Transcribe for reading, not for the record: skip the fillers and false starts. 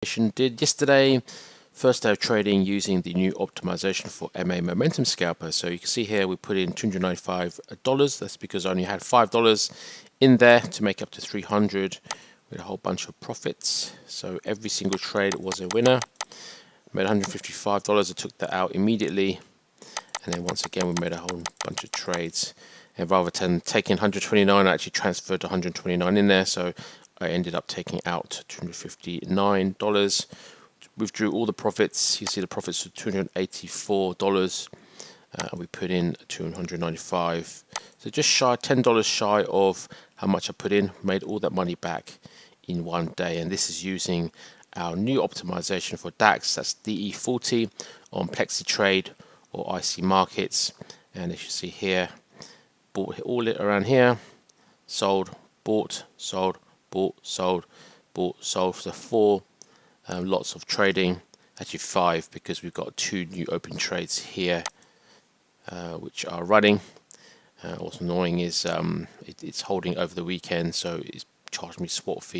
Did yesterday, first day of trading using the new optimization for MA Momentum Scalper. So you can see here we put in $295. That's because I only had $5 in there to make up to 300 with a whole bunch of profits. So every single trade was a winner. Made $155. I took that out immediately, and then once again we made a whole bunch of trades. And rather than taking 129, I actually transferred 129 in there. So I ended up taking out $259. Withdrew all the profits. You see the profits were $284. We put in $295. So just shy, $10 shy of how much I put in. Made all that money back in one day. And this is using our new optimization for DAX. That's DE40 on Plexi Trade or IC markets. And as you see here, bought all it around here, sold, bought, sold, bought, sold, bought, sold. So 4 lots of trading, actually 5 because we've got 2 new open trades here which are running. What's annoying is it's holding over the weekend, so it's charged me swap fee.